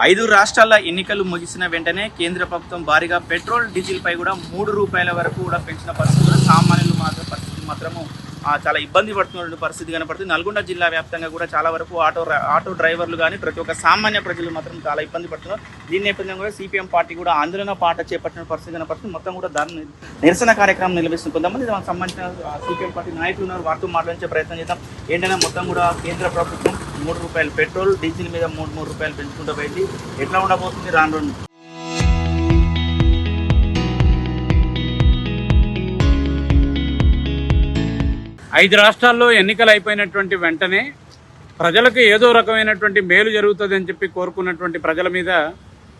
5 రాష్ట్రాల ఎన్నికలు ముగిసిన వెంటనే కేంద్ర ప్రభుత్వం భారీగా పెట్రోల్ డీజిల్ పై కూడా ₹3 వరకు కూడా పెంచిన పరిస్థితులు సామాన్యులు మాత్రం పరిస్థితి మాత్రము చాలా ఇబ్బంది పడుతున్న పరిస్థితి కనపడుతుంది. నల్గొండ జిల్లా వ్యాప్తంగా కూడా చాలా వరకు ఆటో డ్రైవర్లు కానీ ప్రతి ఒక్క సామాన్య ప్రజలు మాత్రం చాలా ఇబ్బంది పడుతున్నారు. దీని నేపథ్యంగా కూడా సిపిఎం పార్టీ కూడా ఆందోళన పాట చేపట్టిన పరిస్థితి కనపడుతుంది. మొత్తం కూడా దాని నిరసన కార్యక్రమం నిర్వహిస్తుంది. కొంతమంది దానికి సంబంధించిన సిపిఎం పార్టీ నాయకులు ఉన్నారు, వారితో మాట్లాడించే ప్రయత్నం చేద్దాం. ఏంటంటే మొత్తం కూడా కేంద్ర ప్రభుత్వం ₹3 పెట్రోల్ డీజిల్ మీద ₹3 పెంచుకుంటూ పోయింది. ఎట్లా ఉండబోతుంది రాను రోజు? 5 రాష్ట్రాల్లో ఎన్నికలు అయిపోయినటువంటి వెంటనే ప్రజలకు ఏదో రకమైనటువంటి మేలు జరుగుతుందని చెప్పి కోరుకున్నటువంటి ప్రజల మీద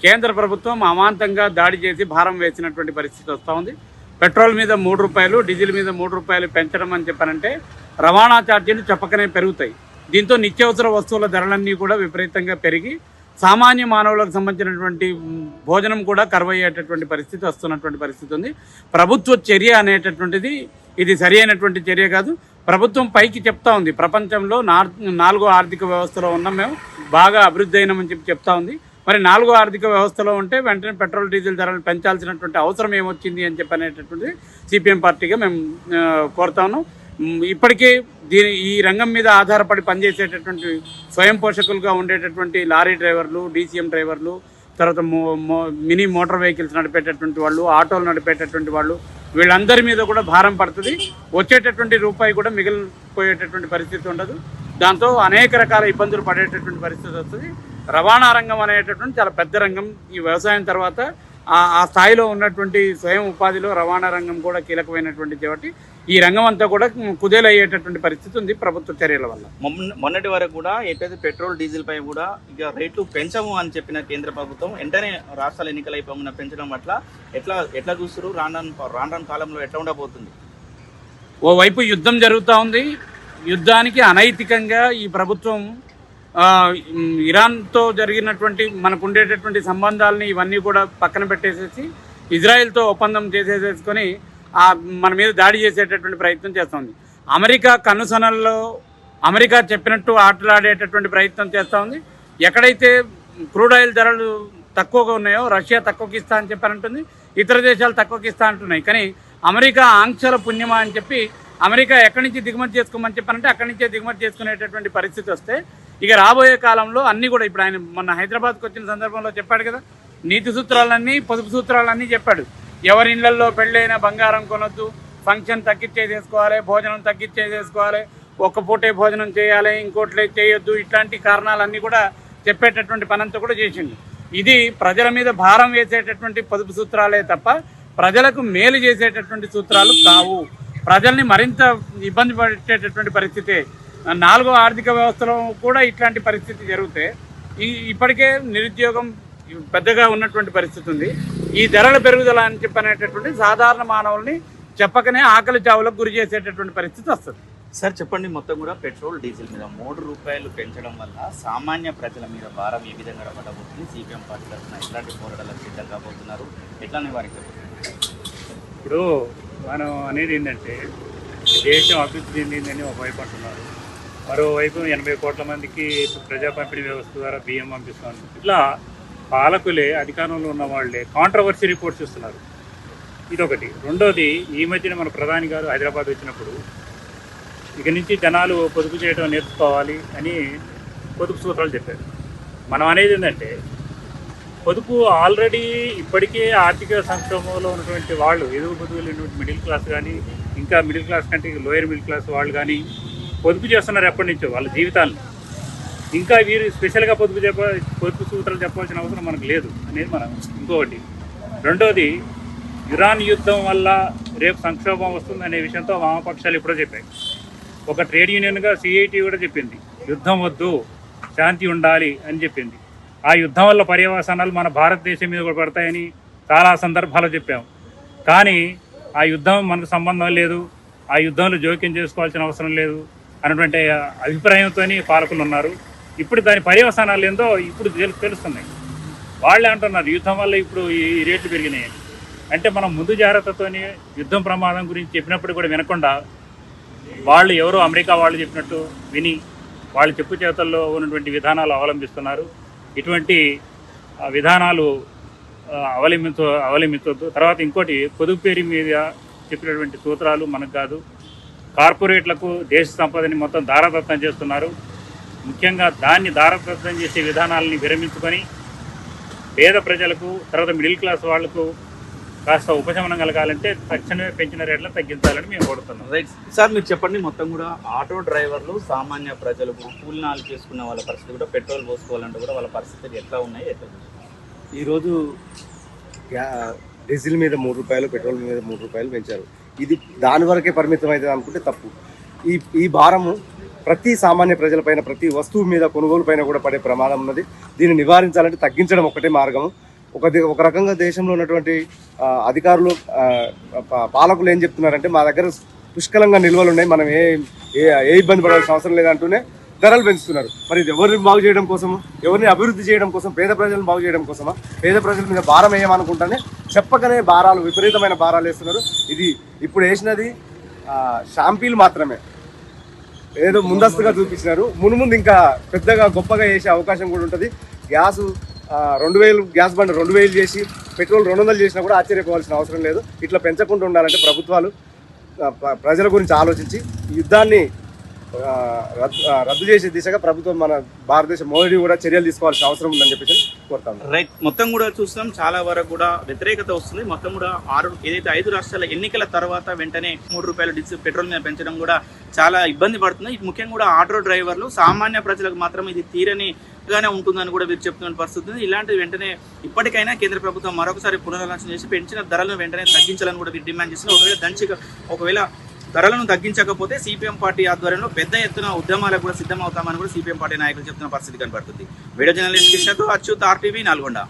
కేంద్ర ప్రభుత్వం అమాంతంగా దాడి చేసి భారం వేసినటువంటి పరిస్థితి వస్తూ ఉంది. పెట్రోల్ మీద ₹3, డీజిల్ మీద ₹3 పెంచడం అని చెప్పారంటే రవాణా ఛార్జీలు చెప్పకనే పెరుగుతాయి. దీంతో నిత్యావసర వస్తువుల ధరలన్నీ కూడా విపరీతంగా పెరిగి సామాన్య మానవులకు సంబంధించినటువంటి భోజనం కూడా కరువయ్యేటటువంటి పరిస్థితి వస్తున్నటువంటి పరిస్థితి ఉంది. ప్రభుత్వ చర్య అనేటటువంటిది ఇది సరి అయినటువంటి చర్య కాదు. ప్రభుత్వం పైకి చెప్తా ఉంది, ప్రపంచంలో 4వ ఆర్థిక వ్యవస్థలో ఉన్నాం, మేము బాగా అభివృద్ధి అయినామని చెప్పి చెప్తా ఉంది. మరి 4వ ఆర్థిక వ్యవస్థలో ఉంటే వెంటనే పెట్రోల్ డీజిల్ ధరలు పెంచాల్సినటువంటి అవసరం ఏమొచ్చింది అని చెప్పి అనేటటువంటిది సిపిఎం పార్టీగా మేము కోరుతా ఉన్నాం. ఇప్పటికే ఈ రంగం మీద ఆధారపడి పనిచేసేటటువంటి స్వయం పోషకులుగా ఉండేటటువంటి లారీ డ్రైవర్లు, డీసీఎం డ్రైవర్లు, తర్వాత మినీ మోటార్ వెహికల్స్ నడిపేటటువంటి వాళ్ళు, ఆటోలు నడిపేటటువంటి వాళ్ళు, వీళ్ళందరి మీద కూడా భారం పడుతుంది. వచ్చేటటువంటి రూపాయి కూడా మిగిలిపోయేటటువంటి పరిస్థితి ఉండదు. దాంతో అనేక రకాల ఇబ్బందులు పడేటటువంటి పరిస్థితి వస్తుంది. రవాణా రంగం అనేటటువంటి చాలా పెద్ద రంగం. ఈ వ్యవసాయం తర్వాత ఆ స్థాయిలో ఉన్నటువంటి స్వయం ఉపాధిలో రవాణా రంగం కూడా కీలకమైనటువంటి కాబట్టి ఈ రంగం అంతా కూడా కుదేలయ్యేటటువంటి పరిస్థితి ఉంది ప్రభుత్వ చర్యల వల్ల. మొన్నటి వరకు కూడా ఎట్లయితే పెట్రోల్ డీజిల్ పై కూడా ఇక రేట్లు పెంచము అని చెప్పిన కేంద్ర ప్రభుత్వం వెంటనే రాష్ట్రాల ఎన్నికలు అయిపోయిన పెంచడం పట్ల ఎట్లా చూస్తారు? రాను కాలంలో ఎట్లా ఉండబోతుంది? ఓవైపు యుద్ధం జరుగుతూ ఉంది. యుద్ధానికి అనైతికంగా ఈ ప్రభుత్వం ఇరాన్తో జరిగినటువంటి మనకు ఉండేటటువంటి సంబంధాలని ఇవన్నీ కూడా పక్కన పెట్టేసేసి ఇజ్రాయెల్తో ఒప్పందం చేసేసుకొని మన మీద దాడి చేసేటటువంటి ప్రయత్నం చేస్తుంది. అమెరికా కనుసనల్లో అమెరికా చెప్పినట్టు ఆటలాడేటటువంటి ప్రయత్నం చేస్తూ ఉంది. ఎక్కడైతే క్రూడ్ ఆయిల్ ధరలు తక్కువగా ఉన్నాయో రష్యా తక్కువకి ఇస్తా అని చెప్పారంటుంది, ఇతర దేశాలు తక్కువకి ఇస్తా అంటున్నాయి. కానీ అమెరికా ఆంక్షల పుణ్యమా అని చెప్పి అమెరికా ఎక్కడి నుంచి దిగుమతి చేసుకోమని చెప్పారంటే అక్కడి నుంచే దిగుమతి చేసుకునేటటువంటి పరిస్థితి వస్తే ఇక రాబోయే కాలంలో అన్నీ కూడా ఇప్పుడు ఆయన మొన్న హైదరాబాద్కి వచ్చిన సందర్భంలో చెప్పాడు కదా, నీతి సూత్రాలన్నీ పొదుపు సూత్రాలన్నీ చెప్పాడు. ఎవరి ఇళ్లలో పెళ్ళైనా బంగారం కొనొద్దు, ఫంక్షన్ తగ్గించేసేసుకోవాలి, భోజనం తగ్గించేసేసుకోవాలి, ఒక్క పూటే భోజనం చేయాలి, ఇంకోట్లే చేయొద్దు, ఇట్లాంటి కారణాలన్నీ కూడా చెప్పేటటువంటి పనంతా కూడా చేసిండు. ఇది ప్రజల మీద భారం వేసేటటువంటి పొదుపు సూత్రాలే తప్ప ప్రజలకు మేలు చేసేటటువంటి సూత్రాలు కావు. ప్రజల్ని మరింత ఇబ్బంది పెట్టేటటువంటి పరిస్థితే. 4వ ఆర్థిక వ్యవస్థలో కూడా ఇట్లాంటి పరిస్థితి జరిగితే ఇప్పటికే నిరుద్యోగం పెద్దగా ఉన్నటువంటి పరిస్థితి ఉంది. ఈ ధరల పెరుగుదల అని చెప్పనేటటువంటి సాధారణ మానవుల్ని చెప్పకనే ఆకలి చావులకు గురి చేసేటటువంటి పరిస్థితి వస్తుంది. సార్ చెప్పండి, మొత్తం కూడా పెట్రోల్ డీజిల్ మీద ₹3 పెంచడం వల్ల సామాన్య ప్రజల మీద భారం ఏ విధంగా పడబోతుంది? సిపిఎం పార్టీ తరఫున ఎట్లాంటి పోరాటాలకు సిద్ధం కాబోతున్నారు? ఎట్లానే వారికి ఇప్పుడు మనం అనేది ఏంటంటే దేశం అభివృద్ధి చెందిందని ఒకవైపు అంటున్నారు, మరోవైపు 80 కోట్ల మందికి ప్రజా పంపిణీ వ్యవస్థ ద్వారా బియ్యం పంపిస్తున్నారు. ఇట్లా పాలకులే, అధికారంలో ఉన్న వాళ్ళే కాంట్రవర్సీ రిపోర్ట్స్ ఇస్తున్నారు. ఇదొకటి. రెండోది, ఈ మధ్యన మన ప్రధాని గారు హైదరాబాద్ వచ్చినప్పుడు ఇక నుంచి జనాలు పొదుపు చేయడం నేర్చుకోవాలి అని పొదుపు సూత్రాలు చెప్పారు. మనం అనేది ఏంటంటే పొదుపు ఆల్రెడీ ఇప్పటికే ఆర్థిక సంక్షోభంలో ఉన్నటువంటి వాళ్ళు, ఎదుగు పొదుగులేనటువంటి మిడిల్ క్లాస్ కానీ, ఇంకా మిడిల్ క్లాస్ కంటే లోయర్ మిడిల్ క్లాస్ వాళ్ళు కానీ పొదుపు చేస్తున్నారు ఎప్పటి నుంచో వాళ్ళ జీవితాలను. ఇంకా వీరు స్పెషల్గా పొదుపు సూత్రాలు చెప్పాల్సిన అవసరం మనకు లేదు అనేది మనం ఇంకొకటి. రెండోది, ఇరాన్ యుద్ధం వల్ల రేపు సంక్షోభం వస్తుంది అనే విషయంతో వామపక్షాలు ఎప్పుడో చెప్పాయి. ఒక ట్రేడ్ యూనియన్గా సిఐటి కూడా చెప్పింది యుద్ధం వద్దు, శాంతి ఉండాలి అని చెప్పింది. ఆ యుద్ధం వల్ల పర్యవసానాలు మన భారతదేశం మీద కూడా పడతాయని చాలా సందర్భాలు చెప్పాము. కానీ ఆ యుద్ధం మనకు సంబంధం లేదు, ఆ యుద్ధంలో జోక్యం చేసుకోవాల్సిన అవసరం లేదు అన్నటువంటి అభిప్రాయంతో పాలకులు ఉన్నారు. ఇప్పుడు దాని పర్యవసానాలు ఏందో ఇప్పుడు తెలుస్తున్నాయి. వాళ్ళే అంటున్నారు యుద్ధం వల్ల ఇప్పుడు ఈ రేట్లు పెరిగినాయని. అంటే మనం ముందు జాగ్రత్తతోని యుద్ధం ప్రమాదం గురించి చెప్పినప్పుడు కూడా వినకుండా వాళ్ళు ఎవరో అమెరికా వాళ్ళు చెప్పినట్టు విని వాళ్ళ చెప్పు చేతల్లో ఉన్నటువంటి విధానాలు అవలంబిస్తున్నారు. ఇటువంటి విధానాలు అవలంబించవద్దు. తర్వాత ఇంకోటి పొదుపు పేరు మీద చెప్పినటువంటి సూత్రాలు మనకు కాదు. కార్పొరేట్లకు దేశ సంపదని మొత్తం దారదత్తం చేస్తున్నారు. ముఖ్యంగా దాన్ని దారదత్తం చేసే విధానాలని విరమించుకొని పేద ప్రజలకు, తర్వాత మిడిల్ క్లాస్ వాళ్లకు కాస్త ఉపశమనం కలగాలంటే తక్షణమే పెంచిన రేట్లను తగ్గించాలని మేము కోరుతున్నాం. రైట్ సార్, మీరు చెప్పండి, మొత్తం కూడా ఆటో డ్రైవర్లు, సామాన్య ప్రజలు, కూలినాలు చేసుకున్న వాళ్ళ పరిస్థితి కూడా, పెట్రోల్ పోసుకోవాలంటే కూడా వాళ్ళ పరిస్థితులు ఎట్లా ఉన్నాయి, ఎట్లా ఉన్నాయి? ఈరోజు డీజిల్ మీద 3 రూపాయలు, పెట్రోల్ మీద 3 రూపాయలు పెంచారు. ఇది దాని వరకే పరిమితం అవుతుంది అనుకుంటే తప్పు. ఈ భారము ప్రతి సామాన్య ప్రజలపైన, ప్రతి వస్తువు మీద, కొనుగోలు పైన కూడా పడే ప్రమాదం ఉన్నది. దీన్ని నివారించాలంటే తగ్గించడం ఒకటే మార్గము. ఒక రకంగా దేశంలో ఉన్నటువంటి అధికారులు, పాలకులు ఏం చెప్తున్నారంటే మా దగ్గర పుష్కలంగా నిల్వలు ఉన్నాయి, మనం ఏ ఇబ్బంది పడాల్సిన అవసరం లేదంటూనే ధరలు పెంచుతున్నారు. మరి ఇది ఎవరిని బాగు చేయడం కోసము, ఎవరిని అభివృద్ధి చేయడం కోసం, పేద ప్రజలను బాగు చేయడం కోసమా? పేద ప్రజల మీద భారం వేయమనుకుంటానే చెప్పకనే విపరీతమైన భారాలు వేస్తున్నారు. ఇది ఇప్పుడు వేసినది షాంపీలు మాత్రమే, ఏదో ముందస్తుగా చూపించినారు. మునుముందు ఇంకా పెద్దగా గొప్పగా వేసే అవకాశం కూడా ఉంటుంది. గ్యాసు 2000 గ్యాస్ బండ్ 2000 చేసి పెట్రోల్ 200 చేసినా కూడా ఆశ్చర్యపోవాల్సిన అవసరం లేదు. ఇట్లా పెంచకుండా ఉండాలంటే ప్రభుత్వాలు ప్రజల గురించి ఆలోచించి యుద్ధాన్ని రద్దు చేసే దిశగా ప్రభుత్వం, మన భారతదేశ మోడీ కూడా చర్యలు తీసుకోవాల్సిన అవసరం ఉందని చెప్పేసి కోరుతాం. రైట్, మొత్తం కూడా చూస్తాం చాలా వరకు కూడా వ్యతిరేకత వస్తుంది. మొత్తం కూడా ఏదైతే 5 రాష్ట్రాల ఎన్నికల తర్వాత వెంటనే 3 రూపాయలు డీజిల్, పెట్రోల్ మీద పెంచడం కూడా చాలా ఇబ్బంది పడుతుంది. ఇది ముఖ్యంగా కూడా ఆటో డ్రైవర్లు, సామాన్య ప్రజలకు మాత్రం ఇది తీరనిగానే ఉంటుందని కూడా వీరు చెప్తున్న పరిస్థితి ఉంది. ఇలాంటివి వెంటనే ఇప్పటికైనా కేంద్ర ప్రభుత్వం మరొకసారి పునరాలోచన చేసి పెంచిన ధరలను వెంటనే తగ్గించాలని కూడా వీరు డిమాండ్ చేస్తున్నారు. ఒకవేళ ధరలను తగ్గించకపోతే సిపిఎం పార్టీ ఆధ్వర్యంలో పెద్ద ఎత్తున ఉద్యమాలకు కూడా సిద్ధమవుతామని కూడా సిపిఎం పార్టీ నాయకులు చెప్తున్న పరిస్థితి కనబడుతుంది. వీడియో జర్నలిస్ట్ కృష్ణతో అచ్యుత్, RTV, నల్గొండ.